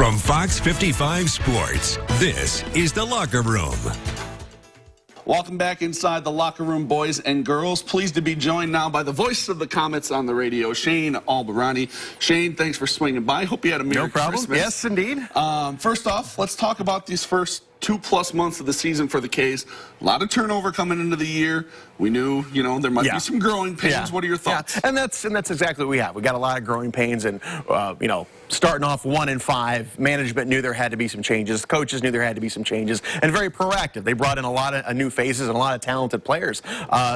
From Fox 55 Sports, this is The Locker Room. Welcome back inside the locker room, boys and girls. Pleased to be joined now by the voice of the Comets on the radio, Shane Albahrani. Shane, thanks for swinging by. Hope you had a Merry Christmas. Yes, indeed. First off, let's talk about these first 2+ months of the season for the K's. A lot of turnover coming into the year. We knew, there might be some growing pains. What are your thoughts? Yeah. And that's exactly what we have. We got a lot of growing pains, and starting off 1-5, management knew there had to be some changes. Coaches knew there had to be some changes, and very proactive. They brought in a lot of new faces and a lot of talented players.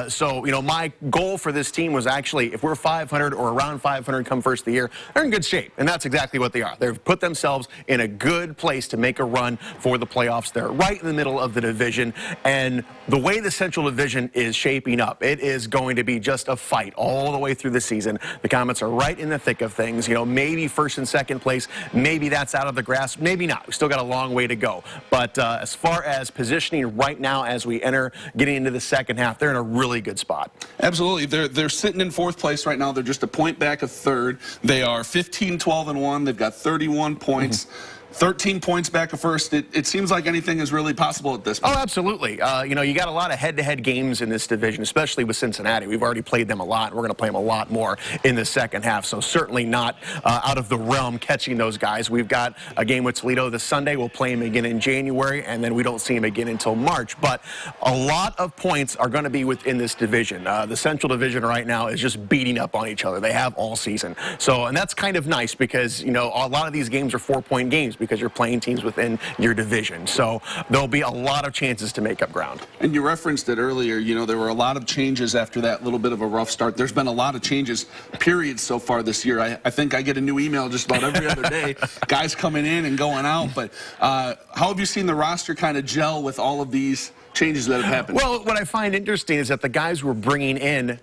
So my goal for this team was actually, if we're 500 or around 500 come first of the year, they're in good shape, and that's exactly what they are. They've put themselves in a good place to make a run for the playoffs. They're right in the middle of the division, and the way the Central Division is shaping up, it is going to be just a fight all the way through the season. The Comets are right in the thick of things. Maybe first and second place, maybe that's out of the grasp, maybe not. We still got a long way to go. But as far as positioning right now as we enter getting into the second half, they're in a really good spot. Absolutely. They're sitting in fourth place right now. They're just a point back of third. They are 15-12-1. They've got 31 points. 13 points back of first. It seems like anything is really possible at this point. Oh, absolutely. You got a lot of head-to-head games in this division, especially with Cincinnati. We've already played them a lot. We're going to play them a lot more in the second half, so certainly not out of the realm catching those guys. We've got a game with Toledo this Sunday. We'll play them again in January, and then we don't see them again until March. But a lot of points are going to be within this division. The Central Division right now is just beating up on each other. They have all season. And that's kind of nice because, a lot of these games are 4-point games because you're playing teams within your division. So there'll be a lot of chances to make up ground. And you referenced it earlier, there were a lot of changes after that little bit of a rough start. There's been a lot of changes, period, so far this year. I think I get a new email just about every other day, guys coming in and going out. But how have you seen the roster kind of gel with all of these changes that have happened? Well, what I find interesting is that the guys we're bringing in,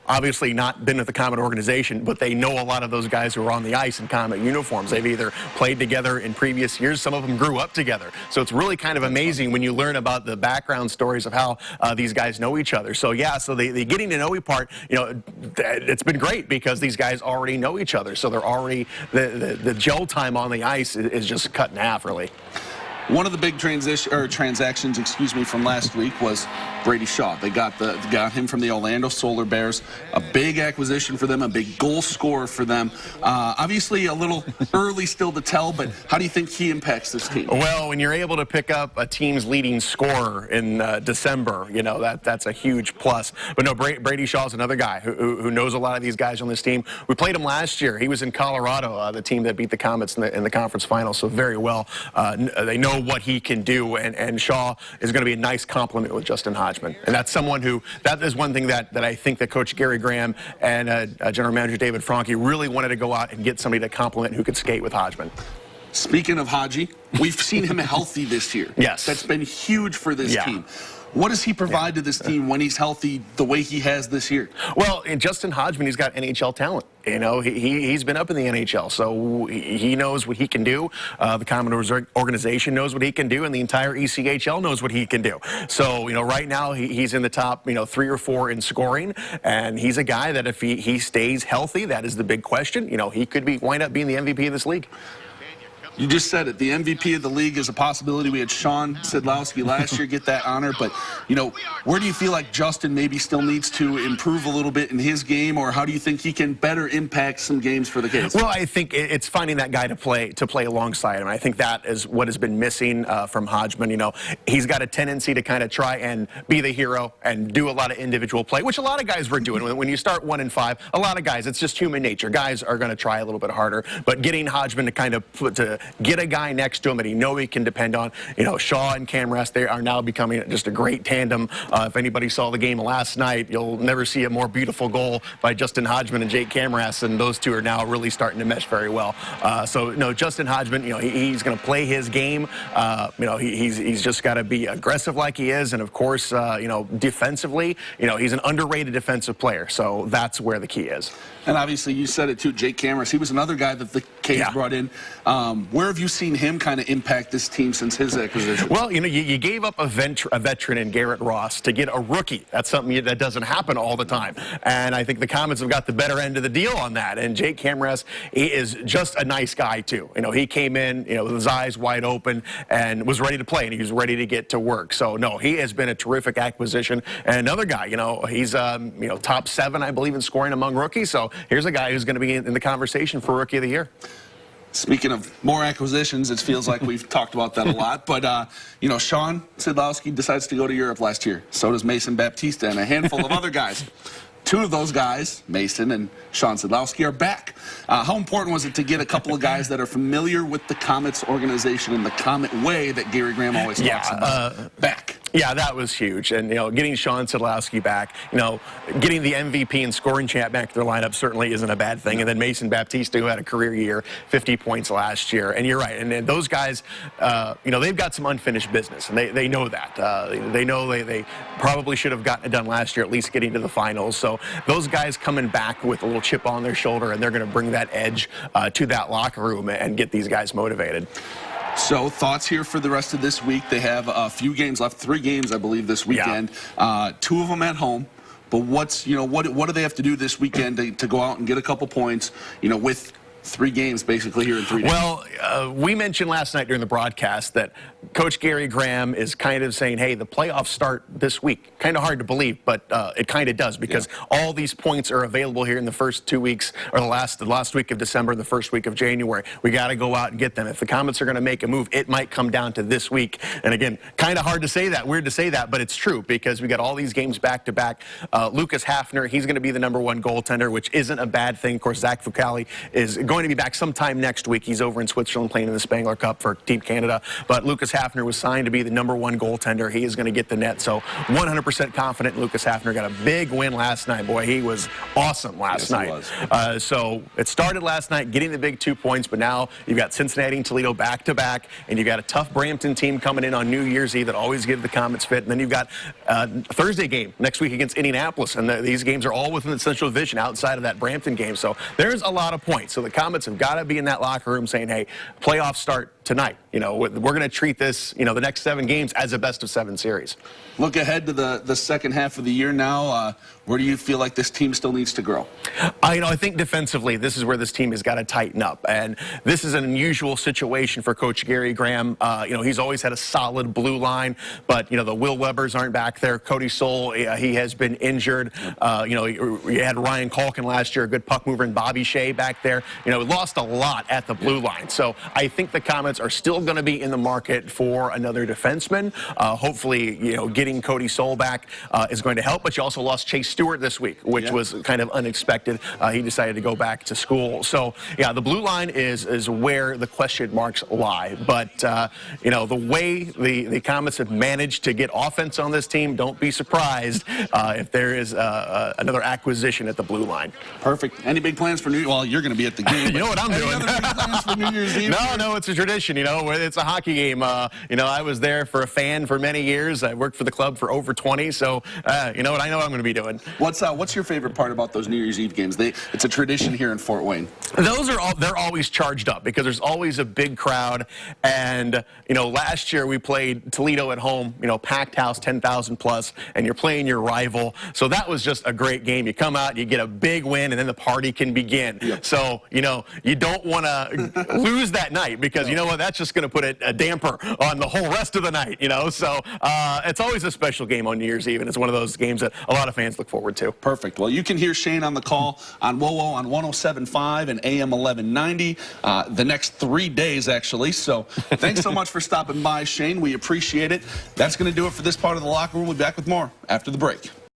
obviously not been with the Comet organization, but they know a lot of those guys who are on the ice in Comet uniforms. They've either played together in previous years, some of them grew up together. So it's really kind of amazing when you learn about the background stories of how these guys know each other. So the getting to know each part, it's been great because these guys already know each other. So they're already, the gel time on the ice is just cut in half, really. One of the big transactions, from last week was Brady Shaw. They got him from the Orlando Solar Bears. A big acquisition for them, a big goal scorer for them. Obviously, a little early still to tell, but how do you think he impacts this team? Well, when you're able to pick up a team's leading scorer in December, that's a huge plus. But no, Brady Shaw's another guy who knows a lot of these guys on this team. We played him last year. He was in Colorado, the team that beat the Comets in the conference final, so very well. They know what he can do, and Shaw is going to be a nice complement with Justin Hodgman. And that's someone that is one thing that I think that Coach Gary Graham and General Manager David Franke really wanted to go out and get somebody to complement who could skate with Hodgman. Speaking of Hodgie, we've seen him healthy this year. Yes. That's been huge for this team. What does he provide to this team when he's healthy the way he has this year? Well, in Justin Hodgman, he's got NHL talent. He's been up in the NHL, so he knows what he can do. The Commodores organization knows what he can do, and the entire ECHL knows what he can do. So, right now he's in the top, 3 or 4 in scoring, and he's a guy that if he stays healthy, that is the big question. He could wind up being the MVP of this league. You just said it. The MVP of the league is a possibility. We had Sean Sidlowski last year get that honor. But, where do you feel like Justin maybe still needs to improve a little bit in his game, or how do you think he can better impact some games for the K's? Well, I think it's finding that guy to play alongside him. I think that is what has been missing from Hodgman. He's got a tendency to kind of try and be the hero and do a lot of individual play, which a lot of guys were doing. When you start 1-5, a lot of guys, it's just human nature. Guys are going to try a little bit harder. But getting Hodgman to kind of get a guy next to him that he can depend on. Shaw and Camras, they are now becoming just a great tandem. If anybody saw the game last night, you'll never see a more beautiful goal by Justin Hodgman and Jake Camras, and those two are now really starting to mesh very well. Justin Hodgman, he's going to play his game. He's just got to be aggressive like he is, and of course, defensively, he's an underrated defensive player, so that's where the key is. And obviously, you said it too, Jake Camras. He was another guy that the K's brought in. Where have you seen him kind of impact this team since his acquisition? Well, you gave up a veteran in Garrett Ross to get a rookie. That's something that doesn't happen all the time. And I think the Comets have got the better end of the deal on that. And Jake Camras, he is just a nice guy, too. He came in, with his eyes wide open and was ready to play, and he was ready to get to work. So, no, he has been a terrific acquisition. And another guy, he's, top 7, I believe, in scoring among rookies. So here's a guy who's going to be in the conversation for Rookie of the Year. Speaking of more acquisitions, it feels like we've talked about that a lot. But, Sean Sidlowski decides to go to Europe last year. So does Mason Baptista and a handful of other guys. 2 of those guys, Mason and Sean Sidlowski, are back. How important was it to get a couple of guys that are familiar with the Comets organization and the Comet way that Gary Graham always talks about back? Yeah, that was huge. And, getting Sean Sidlowski back, getting the MVP and scoring champ back to their lineup certainly isn't a bad thing. And then Mason Baptista, who had a career year, 50 points last year. And you're right. And those guys, they've got some unfinished business, and they know that. They know they probably should have gotten it done last year, at least getting to the finals. So those guys coming back with a little chip on their shoulder, and they're going to bring that edge to that locker room and get these guys motivated. So thoughts here for the rest of this week. They have a few games left, 3 games, I believe, this weekend. Yeah. 2 of them at home. But what do they have to do this weekend to go out and get a couple points, with 3 games basically here in 3 days? Well, we mentioned last night during the broadcast that Coach Gary Graham is kind of saying, hey, the playoffs start this week. Kind of hard to believe, but it kind of does, because all these points are available here in the first 2 weeks, or the last week of December and the first week of January. We got to go out and get them. If the Comets are going to make a move, it might come down to this week. And again, kind of hard to say that, weird to say that, but it's true, because we got all these games back to back. Lucas Hafner, he's going to be the #1 goaltender, which isn't a bad thing. Of course, Zach Fucali is going to be back sometime next week. He's over in Switzerland playing in the Spangler Cup for Team Canada. But Lucas Hafner was signed to be the #1 goaltender. He is going to get the net. So 100% confident Lucas Hafner got a big win last night. Boy, he was awesome last night. So it started last night getting the big 2 points, but now you've got Cincinnati and Toledo back-to-back, and you've got a tough Brampton team coming in on New Year's Eve that always give the Comets fit. And then you've got a Thursday game next week against Indianapolis, and these games are all within the Central Division outside of that Brampton game. So there's a lot of points. So the Comets have got to be in that locker room saying, hey, playoffs start tonight. We're going to treat this, the next 7 games as a best-of-7 series. Look ahead to the second half of the year now. Where do you feel like this team still needs to grow? I think defensively, this is where this team has got to tighten up. And this is an unusual situation for Coach Gary Graham. He's always had a solid blue line, but, the Will Webbers aren't back there. Cody Soul, he has been injured. You had Ryan Calkin last year, a good puck mover, and Bobby Shea back there. Lost a lot at the blue line. So I think the Comets are still going to be in the market for another defenseman. Hopefully, getting Cody Soul back is going to help. But you also lost Chase Stewart this week, which was kind of unexpected. He decided to go back to school. So, yeah, the blue line is where the question marks lie. But, the way the Comets have managed to get offense on this team, don't be surprised if there is another acquisition at the blue line. Perfect. Any big plans for New Year's? Well, you're going to be at the game. You know what I'm doing. Any other big plans for New Year's Eve? No, it's a tradition, It's a hockey game. I was there for a fan for many years. I worked for the club for over 20. So, I know what I'm going to be doing. What's your favorite part about those New Year's Eve games? It's a tradition here in Fort Wayne. They're always charged up because there's always a big crowd. And, last year we played Toledo at home, packed house, 10,000 plus, and you're playing your rival. So that was just a great game. You come out, you get a big win, and then the party can begin. Yep. So, you don't want to lose that night because, you know what, that's just going to put a damper on the whole rest of the night, So it's always a special game on New Year's Eve, and it's one of those games that a lot of fans look forward to. Perfect. Well, you can hear Shane on the call on WOWO on 107.5 and AM 1190 the next 3 days, actually. So thanks so much for stopping by, Shane. We appreciate it. That's going to do it for this part of the locker room. We'll be back with more after the break.